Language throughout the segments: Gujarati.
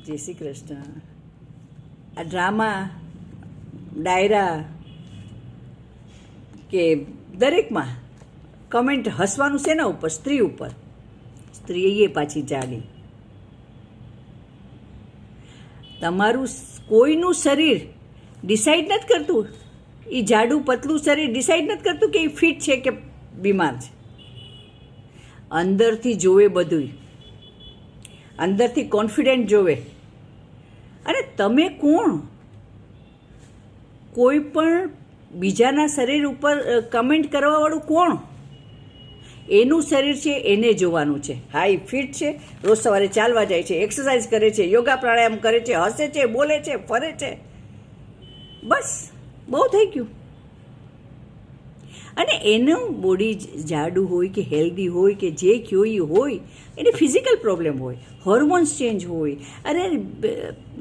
જય શ્રી કૃષ્ણ. આ ડ્રામા, ડાયરા કે દરેકમાં કમેન્ટ હસવાનું શેના ઉપર? સ્ત્રી ઉપર. સ્ત્રી એ પાછી જાડી. તમારું કોઈનું શરીર ડિસાઈડ નથી કરતું, એ જાડું પતલું શરીર ડિસાઈડ નથી કરતું કે એ ફિટ છે કે બીમાર છે. અંદરથી જોવે બધું, અંદરથી કોન્ફિડન્ટ જોવે. અને તમે કોણ? કોઈ પણ બીજાના શરીર ઉપર કમેન્ટ કરવાવાળું કોણ? એનું શરીર છે એને જોવાનું છે. હા, એ ફિટ છે, રોજ સવારે ચાલવા જાય છે, એક્સરસાઇઝ કરે છે, યોગા પ્રાણાયામ કરે છે, હસે છે, બોલે છે, ફરે છે, બસ બહુ થઈ ગયું. અને એનું બોડી જાડું હોય કે હેલ્ધી હોય કે જે કયો હોય, એને ફિઝિકલ પ્રોબ્લેમ હોય, હોર્મોન્સ ચેન્જ હોય. અરે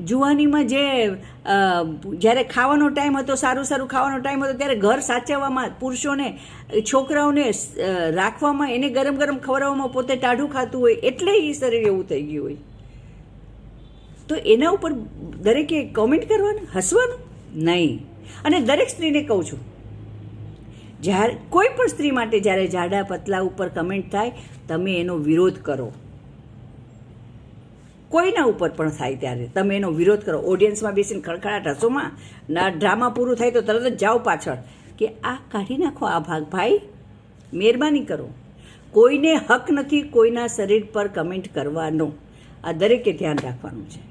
જુવાનીમાં જે જ્યારે ખાવાનો ટાઈમ હતો, સારું સારું ખાવાનો ટાઈમ હતો, ત્યારે ઘર સાચવવામાં, પુરુષોને છોકરાઓને રાખવામાં, એને ગરમ ગરમ ખવડાવવામાં પોતે ટાઢું ખાતું હોય, એટલે એ શરીર એવું થઈ ગયું હોય. તો એના ઉપર દરેકે કોમેન્ટ કરવાનું, હસવાનું નહીં. અને દરેક સ્ત્રીને કહું છું, જ્યારે કોઈ પણ સ્ત્રી માટે જ્યારે જાડા પતલા ઉપર કમેન્ટ થાય, તમે એનો વિરોધ કરો. કોઈના ઉપર પણ થાય ત્યારે તમે એનો વિરોધ કરો. ઓડિયન્સમાં બેસીને ખડખડાટ હસોમાં, ના ડ્રામા પૂરું થાય તો તરત જ જાઓ પાછળ કે આ કાઢી નાખો આ ભાગ. ભાઈ, મહેરબાની કરો. કોઈને હક નથી કોઈના શરીર પર કમેન્ટ કરવાનો. આ દરેકે ધ્યાન રાખવાનું છે.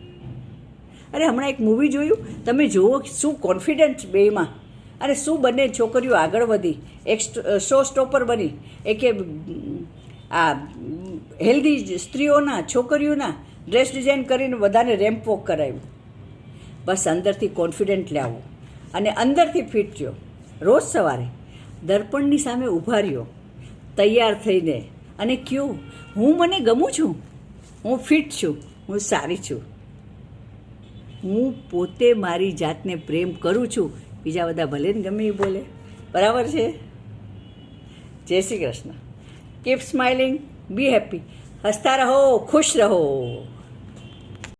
અરે હમણાં એક મૂવી જોયું, તમે જુઓ શું કોન્ફિડન્ટ બેમાં, અને શું બંને છોકરીઓ આગળ વધી, એક શો સ્ટોપર બની. એ કે આ હેલ્ધી સ્ત્રીઓના, છોકરીઓના ડ્રેસ ડિઝાઇન કરીને બધાને રેમ્પ વોક કરાવ્યું. બસ અંદરથી કોન્ફિડન્ટ લાવો અને અંદરથી ફિટ રહ્યો. રોજ સવારે દર્પણની સામે ઊભા રહ્યો, તૈયાર થઈને, અને કહ્યું, હું મને ગમું છું, હું ફિટ છું, હું સારી છું, હું પોતે મારી જાતને પ્રેમ કરું છું. બીજા બધા ભલે ને ગમે એ બોલે, બરાબર છે. જય શ્રી કૃષ્ણ. કીપ સ્માઇલિંગ, બી હેપી. હસતા રહો, ખુશ રહો.